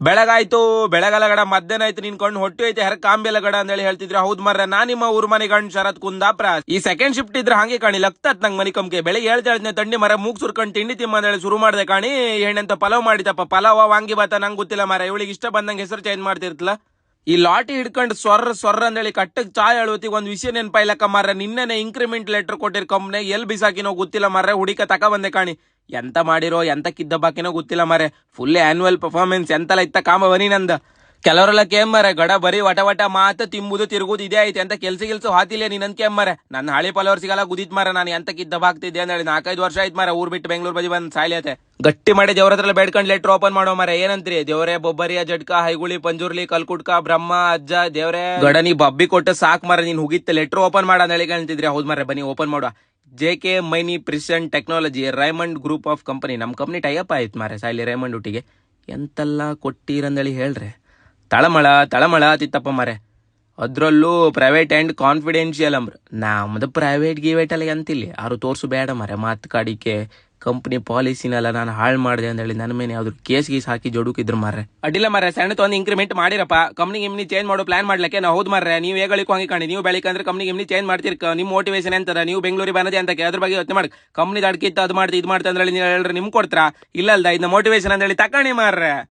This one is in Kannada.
ಬೆಳಗಾಯ್ತು ಬೆಳಗಲಗಡ ಮಧ್ಯಾಹ್ನ ಆಯ್ತು ನಿನ್ ಕೊಂಡು ಹೊಟ್ಟಿ ಐತೆ ಹೆರ ಕಾಂಬೆಲಗಡ ಅಂತ ಹೇಳಿ ಹೇಳ್ತಿದ್ರೆ ಹೌದ್ ಮರ್ರೆ ನಾ ನಿಮ್ಮ ಊರ್ ಮನೆ ಗಂಡ್ ಶರತ್ ಕುಂದಾಪ್ರ ಈ ಸೆಕೆಂಡ್ ಶಿಫ್ಟ್ ಇದ್ರೆ ಹಂಗೆ ಕಾಣಿ ಲಗ್ತತ್ ನಂಗ್ ಮನಿ ಕಂಕೆ ಬೆಳಿಗ್ಗೆ ಹೇಳ್ತಾ ತಂಡಿ ಮರ ಮೂಗ್ ಸುರ್ಕೊಂಡ್ ತಿಂಡಿ ತಿಮ್ಮ ಅಂತ ಹೇಳಿ ಶುರು ಮಾಡ್ದೆ ಕಾಣಿ ಹೆಣ್ಣಂತ ಪಲಾವ್ ಮಾಡಿತಪ್ಪ ಪಲಾವ ವಾಂಗಿ ಬಾತ ನಂಗೆ ಗೊತ್ತಿಲ್ಲ ಮರ ಇವಳಿಗೆ ಇಷ್ಟ ಬಂದಂಗೆ ಹೆಸರು ಚೇಂಜ್ ಮಾಡ್ತಿರ್ತಲ್ಲ ಈ ಲಾಟಿ ಹಿಡ್ಕೊಂಡು ಸೊರ್ರ ಅಂದೇಳಿ ಕಟ್ಟಕ್ ಚಾಯ್ ಅಳುವತ್ತಿಗೆ ಒಂದ್ ವಿಷಯ ನೆನ್ಪಾಯ್ಲಕ್ಕ ಮಾರ್ರೆ ನಿನ್ನೆ ಇಂಕ್ರಿಮೆಂಟ್ ಲೆಟರ್ ಕೊಟ್ಟಿರ್ ಕಂಪ್ನಿ ಎಲ್ ಬಿಸಾಕಿನೋ ಗೊತ್ತಿಲ್ಲ ಮಾರ್ರೆ ಹುಡಿಕ ತಕ ಬಂದೆ ಕಾಣಿ ಎಂತ ಮಾಡಿರೋ ಎಂತ ಕಿದ್ದ ಬಾಕಿನೋ ಗೊತ್ತಿಲ್ಲ ಮಾರೆ ಫುಲ್ ಆನ್ಯುವಲ್ ಪರ್ಫಾರ್ಮೆನ್ಸ್ ಎಂತಲ್ಲ ಇತ್ತ ಕಾಮ ಬನಿ ನಂದ ಕೆಲವರೆಲ್ಲ ಕೇಂಬಾರೆ ಗಡ ಬರೀ ವಟ ಮಾತ ತಿಂಬುದು ತಿರುಗುದು ಇದೇ ಐತೆ ಅಂತ ಕೆಲ್ಸ ಹಾತಿಲ್ಲ ನೀನಂತ ಕೇಂಬಾರೆ ನನ್ನ ಹಳಿ ಫಾಲೋವರ್ಸಿಗೆಲ್ಲ ಗುದಿತ್ ಮಾರ ನಾನು ಎಂತ ಕಿದ್ದ ಬಾಗ್ತಿದ್ದೆ ಅಂತ ಹೇಳಿ 4-5 ವರ್ಷ ಆಯ್ತು ಮಾರ ಊರ್ ಬಿಟ್ಟು ಬೆಂಗಳೂರು ಬದಿ ಬಂದ್ ಸಾಯ್ಲತೆ ಗಟ್ಟಿ ಮಾಡಿ ದೇವ್ರ ಹತ್ರ ಬೇಡ್ಕೊಂಡ್ ಲೆಟರ್ ಓಪನ್ ಮಾಡೋ ಮಾರ ಏನಂತ್ರಿ ದೇವ್ರೆ ಬೊಬ್ಬರಿಯ ಜಡ್ಕ ಹೈಗುಳಿ ಪಂಜುರ್ಲಿ ಕಲ್ಕುಟ್ಕ ಬ್ರಹ್ಮ ಅಜ್ಜ ದೇವ್ರೆ ಗಡ ನೀ ಬಬ್ಬಿ ಕೊಟ್ಟು ಸಾಕ್ ಮಾರ ನೀನ್ ಹುಗಿತ್ತ ಲೆಟರ್ ಓಪನ್ ಮಾಡ ಅಂತ ಹೇಳಿ ಹೇಳ್ತಿದ್ರಿ ಹೌದ್ ಮಾರ ಬನ್ನಿ ಓಪನ್ ಮಾಡುವ JK Maini present technology Raymond group of company ನಮ್ಮ ಕಂಪ್ನಿ ಟೈಅಪ್ ಆಯ್ತು ಮಾರೆ ಸಾಯ್ಲಿ ರೈಮಂಡ್ ಒಟ್ಟಿಗೆ ಎಂತೆಲ್ಲ ಕೊಟ್ಟಿರಂದೇಳಿ ಹೇಳ್ರೆ ತಳಮಳ ತಿತ್ತಪ್ಪ ಮಾರೆ ಅದ್ರಲ್ಲೂ ಪ್ರೈವೇಟ್ ಅಂಡ್ ಕಾನ್ಫಿಡೆನ್ಷಿಯಲ್ ಅಂಬ್ರ ನಮ್ದು ಪ್ರೈವೇಟ್ ಗಿವೇಟ್ ಎಲ್ಲ ಎಂತಿಲ್ಲ ಯಾರು ತೋರ್ಸು ಬೇಡ ಮಾರೆ ಮಾತು ಕಾಡಿಕೆ ಕಂಪ್ನಿ ಪಾಲಿಸಿನೆಲ್ಲ ನಾನು ಹಾಳು ಮಾಡಿದೆ ಅಂತ ಹೇಳಿ ನನ್ನ ಮೇಲೆ ಯಾವ್ದು ಕೇಸ್ ಗೀಸ್ ಹಾಕಿ ಜೋಡುಕಿದ್ರು ಮಾರ್ರೆ ಅಡ್ಡಿಲ್ಲ ಮಾರ್ರೆ ಸಣ್ಣ ಒಂದು ಇಂಕ್ರಿಮೆಂಟ್ ಮಾಡಿರಪ್ಪ ಕಂಪ್ನಿ ಗಿಮ್ನಿ ಚೇಂಜ್ ಮಾಡೋ ಪ್ಲಾನ್ ಮಾಡ್ಲಿಕ್ಕೆ ನಾವು ಹೌದು ಮಾರ್ರೆ ನೀವು ಹೇಗಳಿಕೋ ಹಂಗೆ ಕಾಣಿ ನೀವು ಬೆಳಿಕಂದ್ರೆ ಕಂಪ್ನಿ ಗಿಮ್ನಿ ಚೇಂಜ್ ಮಾಡ್ತಿರ್ಕ ನಿಮ್ಮ ಮೋಟಿವೇಶನ್ ಎಂತದ ನೀವು ಬೆಂಗಳೂರಿಗೆ ಬಂದದೆ ಅಂತ ಅದ್ರ ಬಗ್ಗೆ ಯೋಚನೆ ಮಾಡಿ ಕಂಪ್ನಿ ಅಡ್ಕಿತ್ತು ಅದು ಮಾಡ್ತಿ ಇದು ಮಾಡ್ತಾ ಅಂದ್ರೆ ನೀವು ಹೇಳ್ರಿ ನಿಮ್ಗೆ ಕೊಡ್ತಾರ ಇಲ್ಲ ಇದನ್ನ ಮೋಟಿವೇಶನ್ ಅಂತ ಹೇಳಿ ತಕಣಿ ಮಾರ್ರೆ.